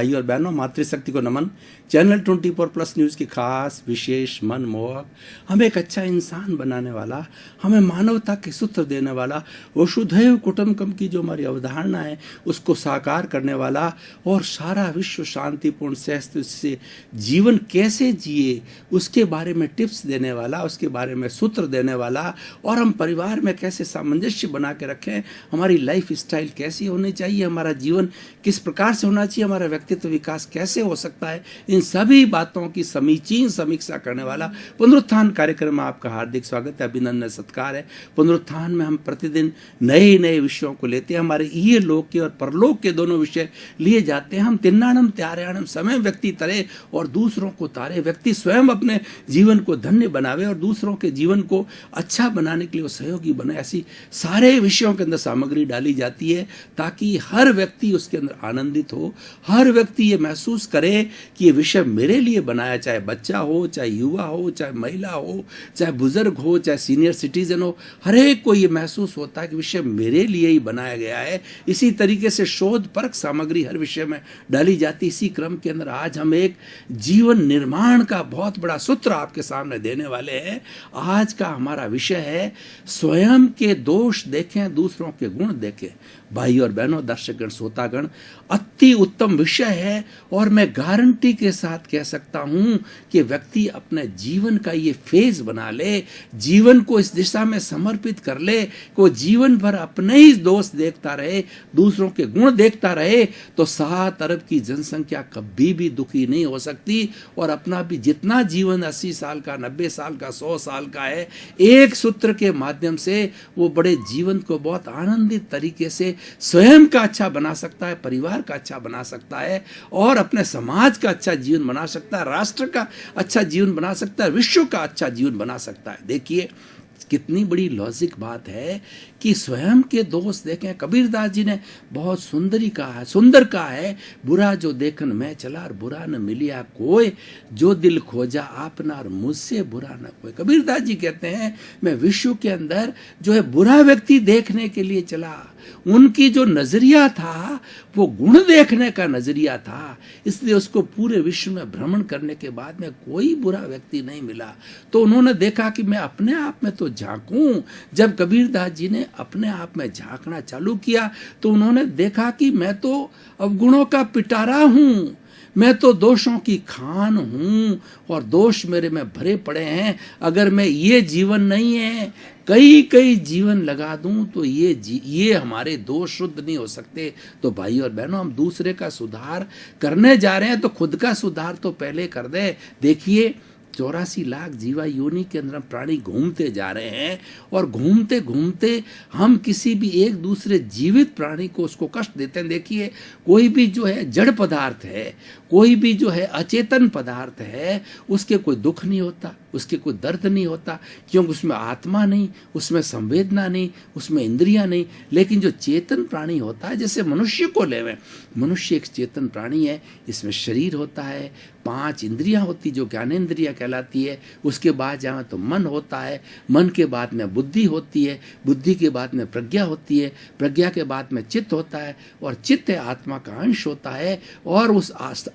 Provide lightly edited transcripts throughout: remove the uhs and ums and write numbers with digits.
भाई और बहनों, मातृशक्ति को नमन। चैनल 24+ न्यूज़ की खास विशेष मनमोहक, हमें एक अच्छा इंसान बनाने वाला, हमें मानवता के सूत्र देने वाला, वसुधैव कुटुंबकम की जो हमारी अवधारणा है उसको साकार करने वाला और सारा विश्व शांतिपूर्ण सहस्त्र से जीवन कैसे जिए उसके बारे में टिप्स देने वाला, उसके बारे में सूत्र देने वाला, और हम परिवार में कैसे सामंजस्य बना के रखें, हमारी लाइफ स्टाइल कैसी होनी चाहिए, हमारा जीवन किस प्रकार से होना चाहिए, हमारा व्यक्तित्व विकास कैसे हो सकता है, इन सभी बातों की समीचीन समीक्षा करने वाला पुनरुत्थान कार्यक्रम में आपका हार्दिक स्वागत है, अभिनंदन सत्कार है। पुनरुत्थान में हम प्रतिदिन नए नए विषयों को लेते हैं, हमारे ये लोक के और परलोक के दोनों विषय लिए जाते हैं। हम तिन्नाणम त्यारयाणम, समय व्यक्ति तरे और दूसरों को तारे, व्यक्ति स्वयं अपने जीवन को धन्य बनावे और दूसरों के जीवन को अच्छा बनाने के लिए वो सहयोगी बने, ऐसी सारे विषयों के अंदर सामग्री डाली जाती है ताकि हर व्यक्ति उसके अंदर आनंदित हो, हर व्यक्ति ये महसूस करे कि ये विषय मेरे लिए बनाया, चाहे बच्चा हो, चाहे युवा हो, चाहे महिला हो, चाहे बुजुर्ग हो, चाहे सीनियर सिटीजन हो, हर एक को ये महसूस होता है कि विषय मेरे लिए ही बनाया गया है। इसी तरीके से शोध परक सामग्री हर विषय में डाली जाती। इसी क्रम के अंदर आज हम एक जीवन निर्माण का बहुत बड़ा सूत्र आपके सामने देने वाले हैं। आज का हमारा विषय है स्वयं के दोष देखें, दूसरों के गुण देखें। भाई और बहनों, दर्शकगण, श्रोतागण, अति उत्तम विषय है और मैं गारंटी के साथ कह सकता हूं कि व्यक्ति अपने जीवन का ये फेज बना ले, जीवन को इस दिशा में समर्पित कर ले, को जीवन भर अपने ही दोष देखता रहे, दूसरों के गुण देखता रहे, तो 7 अरब की जनसंख्या कभी भी दुखी नहीं हो सकती। और अपना भी जितना जीवन 80 साल का, 90 साल का, 100 साल का है, एक सूत्र के माध्यम से वो बड़े जीवन को बहुत आनंदित तरीके से स्वयं का अच्छा बना सकता है, परिवार का अच्छा बना सकता है और अपने समाज का अच्छा जीवन बना सकता है, राष्ट्र का अच्छा जीवन बना सकता है, विश्व का अच्छा जीवन बना सकता है। देखिए कितनी बड़ी लॉजिक बात है कि स्वयं के दोष देखें। कबीरदास जी ने बहुत सुंदर कहा है, बुरा जो देखन मैं चला और बुरा न मिलिया कोई, जो दिल खोजा आपना और मुझसे बुरा न कोई। कबीरदास जी कहते हैं मैं विश्व के अंदर जो है बुरा व्यक्ति देखने के लिए चला, उनकी जो नजरिया था वो गुण देखने का नजरिया था, इसलिए उसको पूरे विश्व में भ्रमण करने के बाद में कोई बुरा व्यक्ति नहीं मिला। तो उन्होंने देखा कि मैं अपने आप में तो झांकूं। जब कबीरदास जी ने अपने आप में झांकना चालू किया तो उन्होंने देखा कि मैं तो अवगुणों का पिटारा हूं, मैं तो दोषों की खान हूं और दोष मेरे में भरे पड़े हैं। अगर मैं ये जीवन नहीं है, कई जीवन लगा दूं तो ये हमारे दोष शुद्ध नहीं हो सकते। तो भाई और बहनों, हम दूसरे का सुधार करने जा रहे हैं तो खुद का सुधार तो पहले कर दे। देखिए 84 लाख जीवा योनि के अंदर प्राणी घूमते जा रहे हैं और घूमते घूमते हम किसी भी एक दूसरे जीवित प्राणी को उसको कष्ट देते हैं। देखिए कोई भी जो है जड़ पदार्थ है, कोई भी जो है अचेतन पदार्थ है, उसके कोई दुख नहीं होता, उसके कोई दर्द नहीं होता, क्योंकि उसमें आत्मा नहीं, उसमें संवेदना नहीं, उसमें इंद्रियां नहीं। लेकिन जो चेतन प्राणी होता है, जैसे मनुष्य को लेवें, मनुष्य एक चेतन प्राणी है, इसमें शरीर होता है, 5 इंद्रियां होती जो ज्ञानेंद्रियां कहलाती है, उसके बाद जहाँ तो मन होता है, मन के बाद में बुद्धि होती है, बुद्धि के बाद में प्रज्ञा होती है, प्रज्ञा के बाद में चित्त होता है और चित्त आत्मा का अंश होता है और उस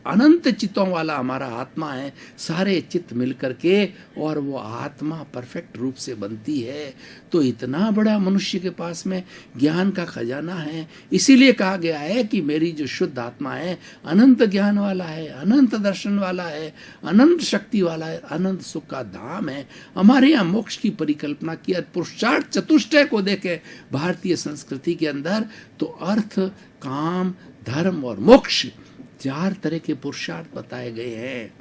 अनंत चित्तों वाला हमारा आत्मा है। सारे चित्त मिलकर के और वो आत्मा परफेक्ट रूप से बनती है। तो इतना बड़ा मनुष्य के पास में ज्ञान का खजाना है। इसीलिए कहा गया है कि मेरी जो शुद्ध आत्मा है अनंत ज्ञान वाला है, अनंत दर्शन वाला है, अनंत शक्ति वाला है, अनंत सुख का धाम है। हमारे यहाँ मोक्ष की परिकल्पना की पुरुषार्थ चतुष्टय को देखे भारतीय संस्कृति के अंदर, तो अर्थ, काम, धर्म और मोक्ष 4 तरह के पुरुषार्थ बताए गए हैं।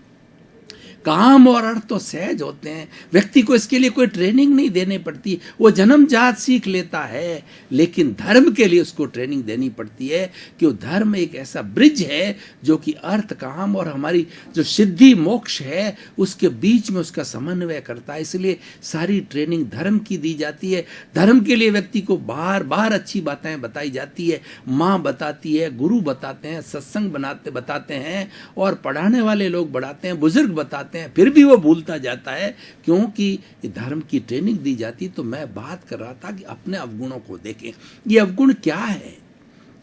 काम और अर्थ तो सहज होते हैं, व्यक्ति को इसके लिए कोई ट्रेनिंग नहीं देनी पड़ती, वो जन्मजात सीख लेता है। लेकिन धर्म के लिए उसको ट्रेनिंग देनी पड़ती है कि वो धर्म एक ऐसा ब्रिज है जो कि अर्थ, काम और हमारी जो सिद्धि मोक्ष है उसके बीच में उसका समन्वय करता है। इसलिए सारी ट्रेनिंग धर्म की दी जाती है। धर्म के लिए व्यक्ति को बार बार अच्छी बातें बताई जाती है, माँ बताती है, गुरु बताते हैं, सत्संग बताते हैं और पढ़ाने वाले लोग बढ़ाते हैं, बुजुर्ग बताते हैं, फिर भी वो भूलता जाता है क्योंकि धर्म की ट्रेनिंग दी जाती। तो मैं बात कर रहा था कि अपने अवगुणों को देखें। ये अवगुण क्या है?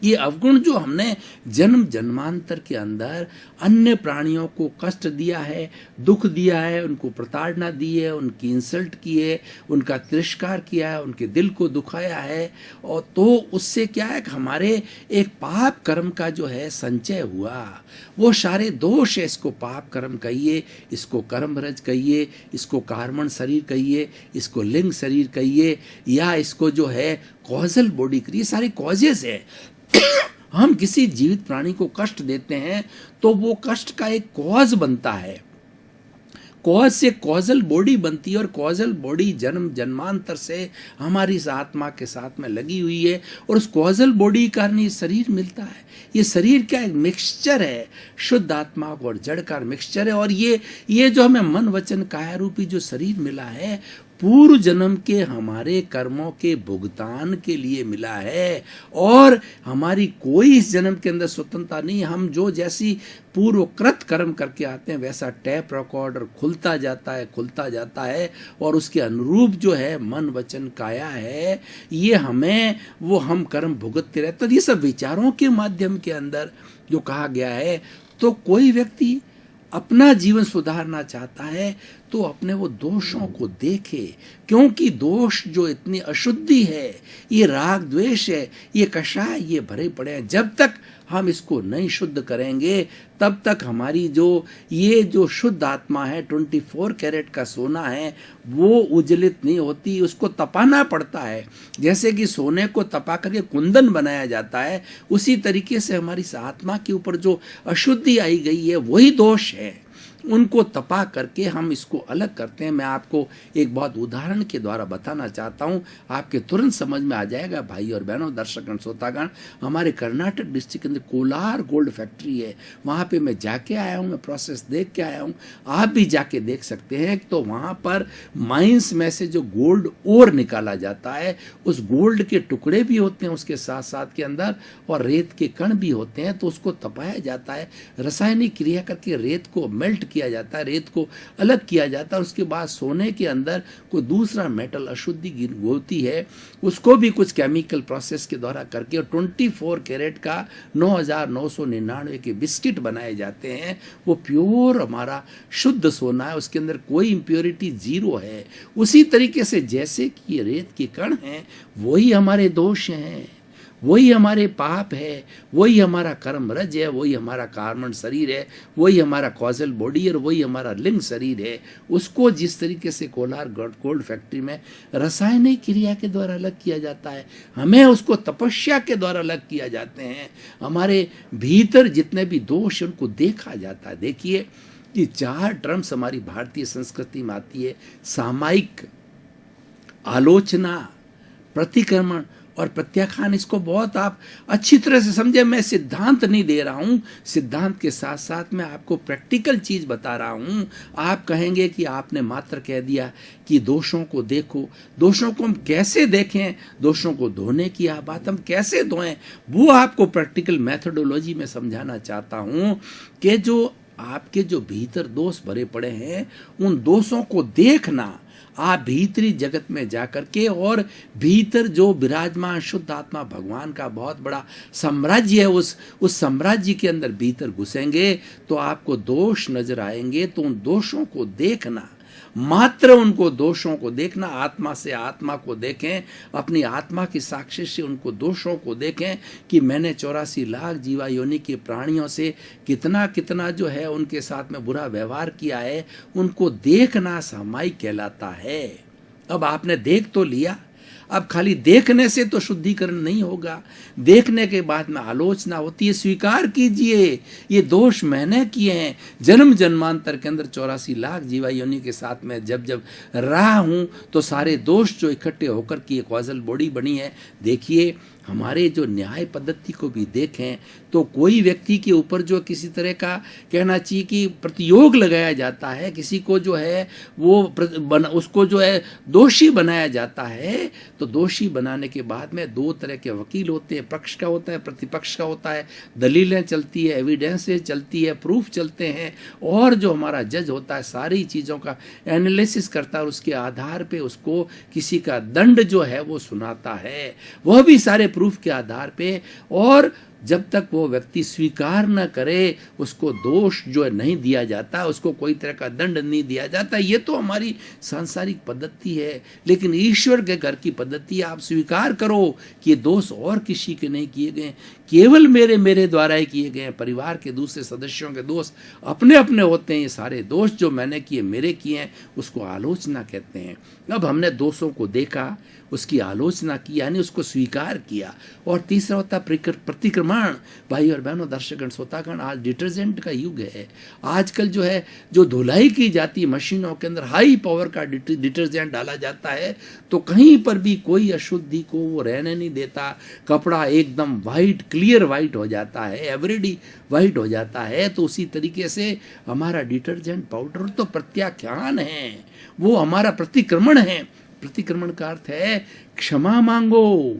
ये अवगुण जो हमने जन्म जन्मांतर के अंदर अन्य प्राणियों को कष्ट दिया है, दुख दिया है, उनको प्रताड़ना दी है, उनकी इंसल्ट की है, उनका तिरस्कार किया है, उनके दिल को दुखाया है, और तो उससे क्या है कि हमारे एक पाप कर्म का जो है संचय हुआ। वो सारे दोष है, इसको पाप कर्म कहिए, इसको कर्मरज कहिए, इसको कार्मण शरीर कहिए, इसको लिंग शरीर कहिए, या इसको जो है कॉजल बॉडी कहिए, सारे कॉजेस है। हम किसी जीवित प्राणी को कष्ट देते हैं तो वो कष्ट का एक कॉज बनता है, कॉज से कॉजल बॉडी बनती है, और कॉजल बॉडी जन्म जन्मांतर से हमारी इस आत्मा के साथ में लगी हुई है, और उस कॉजल बॉडी का ये शरीर मिलता है। ये शरीर क्या एक मिक्सचर है, शुद्ध आत्मा और जड़ का मिक्सचर है, और ये जो हमें मन वचन काया रूपी जो शरीर मिला है, पूर्व जन्म के हमारे कर्मों के भुगतान के लिए मिला है, और हमारी कोई इस जन्म के अंदर स्वतंत्रता नहीं। हम जो जैसी पूर्वकृत कर्म करके आते हैं वैसा टैप रिकॉर्डर खुलता जाता है, और उसके अनुरूप जो है मन वचन काया है, ये हमें वो हम कर्म भुगतते रहते। तो ये सब विचारों के माध्यम के अंदर जो कहा गया है, तो कोई व्यक्ति अपना जीवन सुधारना चाहता है तो अपने वो दोषों को देखे, क्योंकि दोष जो इतनी अशुद्धि है, ये राग द्वेष है, ये कषाय, ये भरे पड़े हैं। जब तक हम इसको नहीं शुद्ध करेंगे तब तक हमारी ये जो शुद्ध आत्मा है, 24 कैरेट का सोना है, वो उज्जलित नहीं होती, उसको तपाना पड़ता है। जैसे कि सोने को तपा करके कुंदन बनाया जाता है, उसी तरीके से हमारी इस आत्मा के ऊपर जो अशुद्धि आई गई है वही दोष है, उनको तपा करके हम इसको अलग करते हैं। मैं आपको एक बहुत उदाहरण के द्वारा बताना चाहता हूँ, आपके तुरंत समझ में आ जाएगा भाई और बहनों, दर्शकगण, श्रोतागण। हमारे कर्नाटक डिस्ट्रिक्ट के अंदर कोलार गोल्ड फैक्ट्री है, वहाँ पे मैं जाके आया हूँ, मैं प्रोसेस देख के आया हूँ, आप भी जाके देख सकते हैं। तो वहाँ पर माइंस में से जो गोल्ड ओर निकाला जाता है, उस गोल्ड के टुकड़े भी होते हैं उसके साथ साथ के अंदर, और रेत के कण भी होते हैं। तो उसको तपाया जाता है, रासायनिक क्रिया करके रेत को मेल्ट किया जाता है, रेत को अलग किया जाता है। उसके बाद सोने के अंदर कोई दूसरा मेटल अशुद्धि होती है, उसको भी कुछ केमिकल प्रोसेस के द्वारा करके, और 24 कैरेट का 9,999 के बिस्किट बनाए जाते हैं। वो प्योर हमारा शुद्ध सोना है, उसके अंदर कोई इम्प्योरिटी जीरो है। उसी तरीके से जैसे कि ये रेत के कण हैं, वही हमारे दोष हैं, वही हमारे पाप है, वही हमारा कर्म रज है, वही हमारा कार्मण शरीर है, वही हमारा कॉजल बॉडी और वही हमारा लिंग शरीर है। उसको जिस तरीके से कोलार गोल्ड फैक्ट्री में रासायनिक क्रिया के द्वारा अलग किया जाता है, हमें उसको तपस्या के द्वारा अलग किया जाते हैं। हमारे भीतर जितने भी दोष उनको देखा जाता है। देखिए कि 4 टर्म्स हमारी भारतीय संस्कृति में आती है, सामायिक, आलोचना, प्रतिक्रमण और प्रत्याख्यान। इसको बहुत आप अच्छी तरह से समझे। मैं सिद्धांत नहीं दे रहा हूँ, सिद्धांत के साथ साथ मैं आपको प्रैक्टिकल चीज बता रहा हूँ। आप कहेंगे कि आपने मात्र कह दिया कि दोषों को देखो, दोषों को हम कैसे देखें, दोषों को धोने की बात हम कैसे धोएं, वो आपको प्रैक्टिकल मेथोडोलॉजी में समझाना चाहता हूँ कि जो आपके जो भीतर दोष भरे पड़े हैं, उन दोषों को देखना, आप भीतरी जगत में जाकर के, और भीतर जो विराजमान शुद्ध आत्मा भगवान का बहुत बड़ा साम्राज्य है, उस साम्राज्य के अंदर भीतर घुसेंगे तो आपको दोष नजर आएंगे। तो उन दोषों को देखना, मात्र उनको दोषों को देखना, आत्मा से आत्मा को देखें, अपनी आत्मा की साक्षी से उनको दोषों को देखें कि मैंने 84 लाख जीवा योनि के प्राणियों से कितना कितना जो है उनके साथ में बुरा व्यवहार किया है। उनको देखना सामायिक कहलाता है। अब आपने देख तो लिया, अब खाली देखने से तो शुद्धिकरण नहीं होगा, देखने के बाद में आलोचना होती है। स्वीकार कीजिए ये दोष मैंने किए हैं, जन्म जन्मांतर के अंदर 84 लाख जीवा योनि के साथ में जब जब रहा हूं, तो सारे दोष जो इकट्ठे होकर की एक कॉजल बॉडी बनी है। देखिए हमारे जो न्याय पद्धति को भी देखें तो कोई व्यक्ति के ऊपर जो किसी तरह का कहना चाहिए कि प्रतियोग लगाया जाता है, किसी को जो है वो उसको जो है दोषी बनाया जाता है, तो दोषी बनाने के बाद में दो तरह के वकील होते हैं, पक्ष का होता है, प्रतिपक्ष का होता है, दलीलें चलती है, एविडेंसेस चलती है, प्रूफ चलते हैं, और जो हमारा जज होता है सारी चीज़ों का एनालिसिस करता है और उसके आधार पे उसको किसी का दंड जो है वो सुनाता है, वह भी सारे प्रूफ के आधार पे। और जब तक वो व्यक्ति स्वीकार न करे उसको दोष जो है नहीं दिया जाता, उसको कोई तरह का दंड नहीं दिया जाता। ये तो हमारी सांसारिक पद्धति है, लेकिन ईश्वर के घर की पद्धति आप स्वीकार करो कि ये दोष और किसी के नहीं किए गए, केवल मेरे द्वारा ही किए गए हैं। परिवार के दूसरे सदस्यों के दोष अपने अपने होते हैं, ये सारे दोष जो मैंने किए मेरे किए हैं उसको आलोचना कहते हैं। अब हमने दोषों को देखा, उसकी आलोचना की, यानी उसको स्वीकार किया। और तीसरा होता प्रतिक्रमण। भाई और बहनों, दर्शकगण, श्रोतागण, आज डिटर्जेंट का युग है। आजकल जो है जो धुलाई की जाती मशीनों के अंदर हाई पावर का डिटर्जेंट डाला जाता है, तो कहीं पर भी कोई अशुद्धि को वो रहने नहीं देता। कपड़ा एकदम वाइट, क्लियर वाइट हो जाता है, एवरीडे वाइट हो जाता है। तो उसी तरीके से हमारा डिटर्जेंट पाउडर तो प्रत्याख्यान है, वो हमारा प्रतिक्रमण है। प्रतिक्रमण का अर्थ है क्षमा मांगो,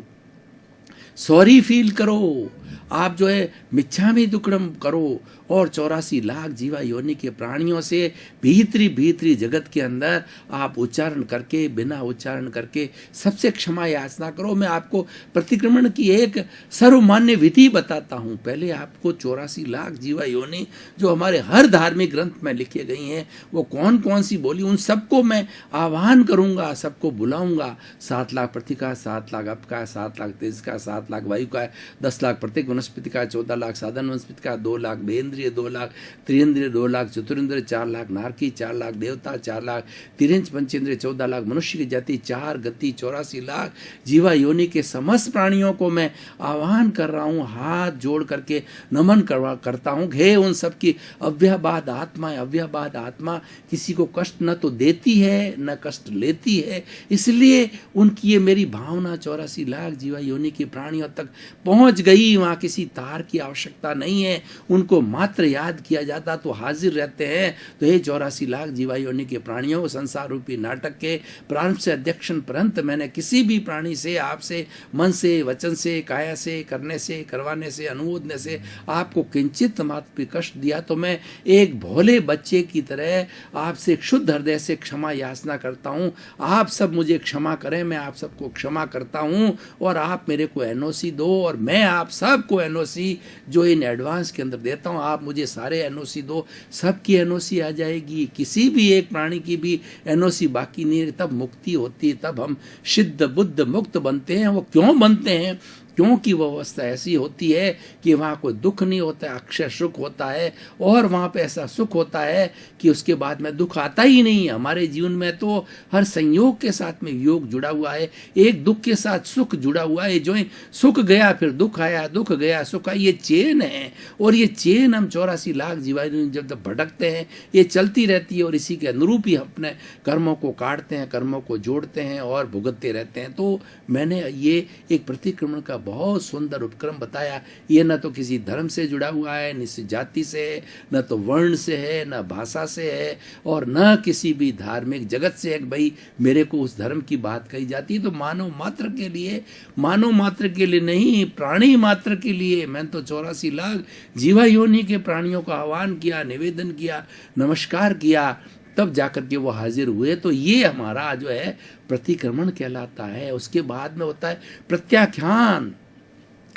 सॉरी फील करो, आप जो है मिच्छामि दुक्कडम करो, और 84 लाख जीवा योनि के प्राणियों से भीतरी जगत के अंदर आप उच्चारण करके, बिना उच्चारण करके सबसे क्षमा याचना करो। मैं आपको प्रतिक्रमण की एक सर्वमान्य विधि बताता हूँ। पहले आपको 84 लाख जीवा योनि जो हमारे हर धार्मिक ग्रंथ में लिखे गई हैं, वो कौन कौन सी बोली, उन सबको मैं आह्वान करूँगा, सबको बुलाऊँगा। 7 लाख पृथ्वी का, 7 लाख अप का, 7 लाख तेज का, 7 लाख वायु का, 10 लाख प्रत्येक वनस्पति का, 14 लाख साधन वनस्पति का, 2 लाख बेंद्रिय, 2 लाख त्रियंद्रिय, 2 लाख चतुरिंद्रिय, 4 लाख नारकी, 4 लाख देवता, 4 लाख तिरंज पंचेंद्रिय, 14 लाख मनुष्य की जाति, 4 गति, 84 लाख जीवा योनि के समस्त प्राणियों को मैं आह्वान कर रहा हूँ, हाथ जोड़ करके नमन करता हूँ। हे उन सब की अव्ययबाद आत्मा, अव्ययबाद आत्मा किसी को कष्ट न तो देती है न कष्ट लेती है, इसलिए उनकी ये मेरी भावना 84 लाख जीवा योनि के प्राणियों तक पहुँच गई। वहाँ किसी तार की आवश्यकता नहीं है, उनको मात्र याद किया जाता तो हाजिर रहते हैं। तो हे 84 लाख जीवा योनि के प्राणियों, संसार रूपी नाटक के प्रारंभ से अध्यक्षण पर्यंत मैंने किसी भी प्राणी से, आपसे, मन से, वचन से, काया से, करने से, करवाने से, अनुमोदने से आपको किंचित मात्र भी कष्ट दिया तो मैं एक भोले बच्चे की तरह आपसे शुद्ध हृदय से क्षमा याचना करता हूँ। आप सब मुझे क्षमा करें, मैं आप सबको क्षमा करता हूँ, और आप मेरे को एनओसी दो, और मैं आप सबको एनओसी जो इन एडवांस के अंदर देता हूँ, आप मुझे सारे एनओसी दो। सबकी एनओसी आ जाएगी, किसी भी एक प्राणी की भी एनओसी बाकी नहीं है। तब मुक्ति होती है, तब हम सिद्ध बुद्ध मुक्त बनते हैं। वो क्यों बनते हैं? क्योंकि वह अवस्था ऐसी होती है कि वहाँ कोई दुख नहीं होता है, अक्षय सुख होता है, और वहाँ पे ऐसा सुख होता है कि उसके बाद में दुख आता ही नहीं है। हमारे जीवन में तो हर संयोग के साथ में योग जुड़ा हुआ है, एक दुख के साथ सुख जुड़ा हुआ है। जो सुख गया फिर दुख आया, दुख गया सुख आया, ये चेन है। और ये चेन हम 84 लाख जीवा जब तक भटकते हैं ये चलती रहती है, और इसी के अनुरूप ही अपने कर्मों को काटते हैं, कर्मों को जोड़ते हैं और भुगतते रहते हैं। तो मैंने ये एक प्रतिक्रमण का बहुत सुंदर उपक्रम बताया। ये न तो किसी धर्म से जुड़ा हुआ है, न जाति से है, न तो वर्ण से है, न भाषा से है, और न किसी भी धार्मिक जगत से है। भाई मेरे को उस धर्म की बात कही जाती है तो मानव मात्र के लिए, मानव मात्र के लिए नहीं, प्राणी मात्र के लिए। मैंने तो 84 लाख जीवा योनि के प्राणियों का आह्वान किया, निवेदन किया, नमस्कार किया, तब जाकर के वो हाजिर हुए। तो ये हमारा जो है प्रतिक्रमण कहलाता है। उसके बाद में होता है प्रत्याख्यान।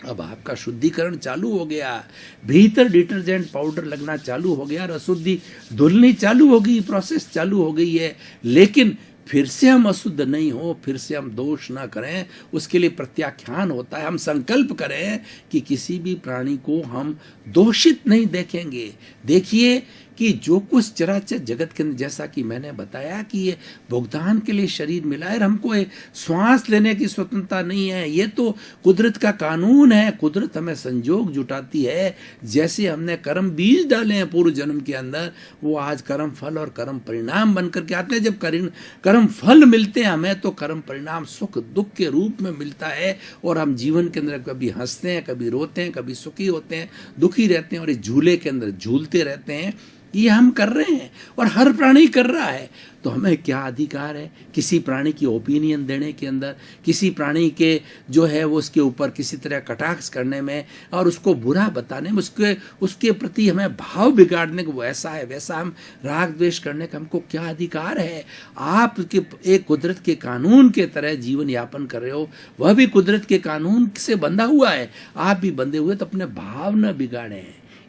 अब आपका शुद्धिकरण चालू हो गया, भीतर डिटर्जेंट पाउडर लगना चालू हो गया, अशुद्धि धुलनी चालू हो गई, प्रोसेस चालू हो गई है। लेकिन फिर से हम अशुद्ध नहीं हो, फिर से हम दोष ना करें, उसके लिए प्रत्याख्यान होता है। हम संकल्प करें कि किसी भी प्राणी को हम दोषित नहीं देखेंगे। देखिए कि जो कुछ चराचर जगत के अंदर, जैसा कि मैंने बताया कि ये भुगतान के लिए शरीर मिला है, हमको श्वास लेने की स्वतंत्रता नहीं है। ये तो कुदरत का कानून है, कुदरत हमें संजोग जुटाती है। जैसे हमने कर्म बीज डाले हैं पूर्व जन्म के अंदर, वो आज कर्म फल और कर्म परिणाम बनकर के आते हैं। जब कर्म फल मिलते हैं हमें, तो कर्म परिणाम सुख दुख के रूप में मिलता है, और हम जीवन के अंदर कभी हंसते हैं, कभी रोते हैं, कभी सुखी होते हैं, दुखी रहते हैं, और इस झूले के अंदर झूलते रहते हैं। ये हम कर रहे हैं और हर प्राणी कर रहा है। तो हमें क्या अधिकार है किसी प्राणी की ओपिनियन देने के अंदर, किसी प्राणी के जो है वो उसके ऊपर किसी तरह कटाक्ष करने में और उसको बुरा बताने में, उसके प्रति हमें भाव बिगाड़ने को, वैसा है वैसा हम राग द्वेष करने का हमको क्या अधिकार है? आप एक कुदरत के कानून के तरह जीवन यापन कर रहे हो, वह भी कुदरत के कानून से बंधा हुआ है, आप भी बंधे हुए, तो अपने भाव न बिगाड़े।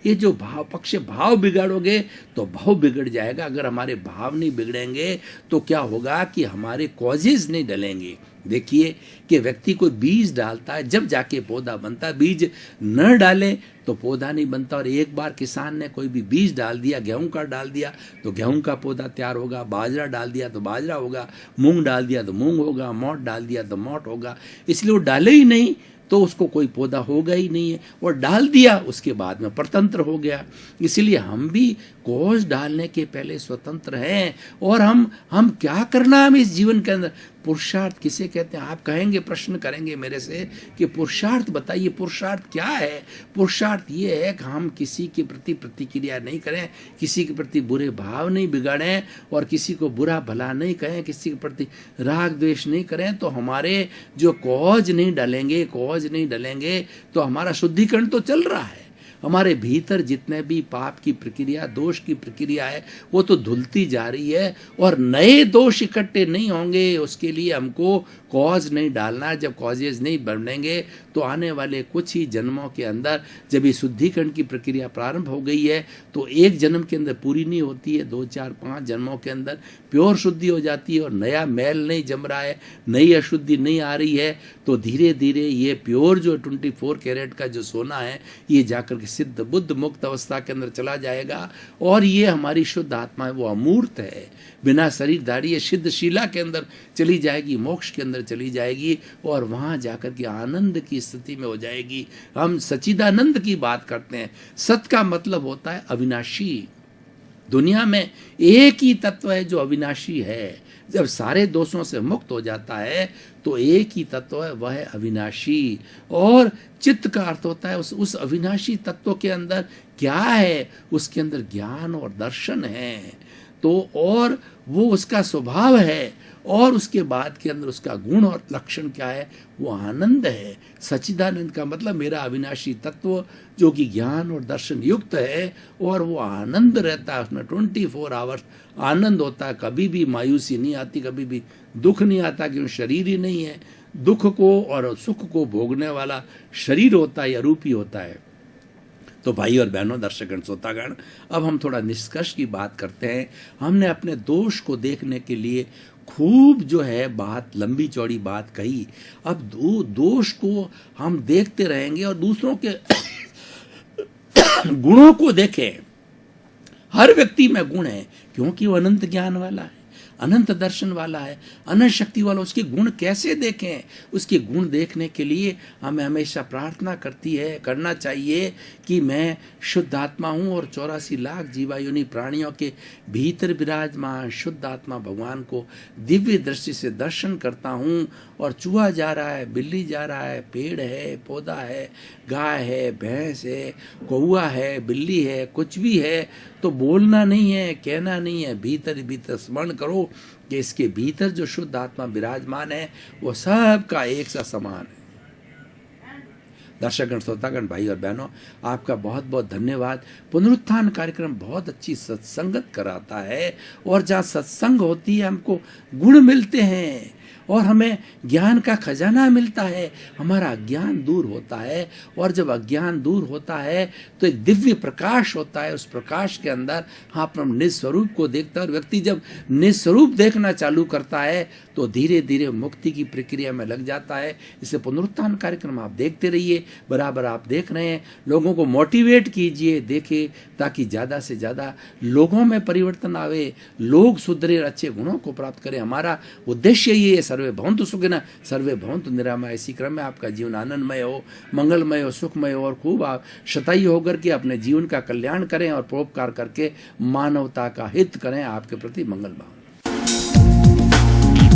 ये जो भाव बिगाड़ोगे तो भाव बिगड़ जाएगा। अगर हमारे भाव नहीं बिगड़ेंगे तो क्या होगा कि हमारे कॉजेज नहीं डलेंगे। देखिए कि व्यक्ति कोई बीज डालता है जब जाके पौधा बनता है, बीज न डाले तो पौधा नहीं बनता। और एक बार किसान ने कोई भी बीज डाल दिया, गेहूं का डाल दिया तो गेहूं का पौधा तैयार होगा, बाजरा डाल दिया तो बाजरा होगा, मूंग डाल दिया तो मूंग होगा, मोट डाल दिया तो मोट होगा। इसलिए वो डाले ही नहीं तो उसको कोई पौधा होगा ही नहीं है, और डाल दिया उसके बाद में परतंत्र हो गया। इसलिए हम भी कोष डालने के पहले स्वतंत्र हैं। और हम क्या करना है इस जीवन के अंदर? पुरुषार्थ किसे कहते हैं? आप कहेंगे, प्रश्न करेंगे मेरे से कि पुरुषार्थ बताइए, पुरुषार्थ क्या है? पुरुषार्थ ये है कि हम किसी के प्रति प्रतिक्रिया नहीं करें, किसी के प्रति बुरे भाव नहीं बिगाड़ें और किसी को बुरा भला नहीं कहें, किसी के प्रति राग द्वेष नहीं करें। तो हमारे जो कॉज नहीं डलेंगे तो हमारा शुद्धिकरण तो चल रहा है। हमारे भीतर जितने भी पाप की प्रक्रिया, दोष की प्रक्रिया है, वो तो धुलती जा रही है और नए दोष इकट्ठे नहीं होंगे। उसके लिए हमको कॉज नहीं डालना। जब कॉजेज नहीं बनेंगे तो आने वाले कुछ ही जन्मों के अंदर, जब ये शुद्धिकरण की प्रक्रिया प्रारंभ हो गई है तो एक जन्म के अंदर पूरी नहीं होती है, 2, 4, 5 जन्मों के अंदर प्योर शुद्धि हो जाती है और नया मैल नहीं जम रहा है, नई अशुद्धि नहीं आ रही है। तो धीरे धीरे ये प्योर जो 24 कैरेट का जो सोना है, ये जाकर के सिद्ध बुद्ध मुक्त अवस्था के अंदर चला जाएगा। और ये हमारी शुद्ध आत्मा है, वो अमूर्त है, बिना शरीरधारी, ये सिद्ध शिला के अंदर चली जाएगी, मोक्ष के अंदर चली जाएगी और वहां जाकर के आनंद की स्थिति में हो जाएगी। हम सच्चिदानंद की बात करते हैं। सत का मतलब होता है अविनाशी। दुनिया में एक ही तत्व है जो अविनाशी है। जब सारे दोषों से मुक्त हो जाता है तो एक ही तत्व है, वह है अविनाशी। और चित्त का अर्थ होता है उस अविनाशी तत्व के अंदर क्या है? उसके अंदर ज्ञान और दर्शन है। तो और वो उसका स्वभाव है और उसके बाद के अंदर उसका गुण और लक्षण क्या है? वो आनंद है। सच्चिदानंद का मतलब मेरा अविनाशी तत्व जो कि ज्ञान और दर्शन युक्त है और वो आनंद रहता है, उसमें 24 आवर्स आनंद होता है। कभी भी मायूसी नहीं आती, कभी भी दुख नहीं आता, क्योंकि शरीर ही नहीं है। दुख को और सुख को भोगने वाला शरीर होता है या रूपी होता है। तो भाई और बहनों, दर्शकगण, श्रोतागण, अब हम थोड़ा निष्कर्ष की बात करते हैं। हमने अपने दोष को देखने के लिए खूब जो है बात, लंबी चौड़ी बात कही। अब दोष को हम देखते रहेंगे और दूसरों के गुणों को देखें। हर व्यक्ति में गुण है क्योंकि वो अनंत ज्ञान वाला है, अनंत दर्शन वाला है, अनंत शक्ति वाला। उसके गुण कैसे देखें? उसके गुण देखने के लिए हमें हमेशा प्रार्थना करना चाहिए कि मैं शुद्ध आत्मा हूँ और 84 लाख जीवायुनी प्राणियों के भीतर विराजमान शुद्ध आत्मा भगवान को दिव्य दृष्टि से दर्शन करता हूँ। और चूहा जा रहा है, बिल्ली जा रहा है, पेड़ है, पौधा है, गाय है, भैंस है, कौआ है, बिल्ली है, कुछ भी है, तो बोलना नहीं है, कहना नहीं है, भीतर भीतर स्मरण करो कि इसके भीतर जो शुद्ध आत्मा विराजमान है वो सबका एक सा समान है। दर्शकगण, श्रोतागण, भाई और बहनों, आपका बहुत बहुत धन्यवाद। पुनरुत्थान कार्यक्रम बहुत अच्छी सत्संगत कराता है और जहाँ सत्संग होती है हमको गुण मिलते हैं और हमें ज्ञान का खजाना मिलता है, हमारा अज्ञान दूर होता है। और जब अज्ञान दूर होता है तो एक दिव्य प्रकाश होता है। उस प्रकाश के अंदर हम निस्वरूप को देखता है और व्यक्ति जब निस्वरूप देखना चालू करता है तो धीरे धीरे मुक्ति की प्रक्रिया में लग जाता है। इसे पुनरुत्थान कार्यक्रम आप देखते रहिए, बराबर आप देख रहे हैं। लोगों को मोटिवेट कीजिए, देखें, ताकि ज़्यादा से ज़्यादा लोगों में परिवर्तन आवे, लोग सुधरे, अच्छे गुणों को प्राप्त करें। हमारा उद्देश्य ये है, सर्वे भवन्तु सुखिनः सर्वे भवन्तु निरामयाः। इसी क्रम में आपका जीवन आनंदमय हो, मंगलमय हो, सुखमय हो और खूब आप शतायी होकर के अपने जीवन का कल्याण करें और परोपकार करके मानवता का हित करें। आपके प्रति मंगल भाव।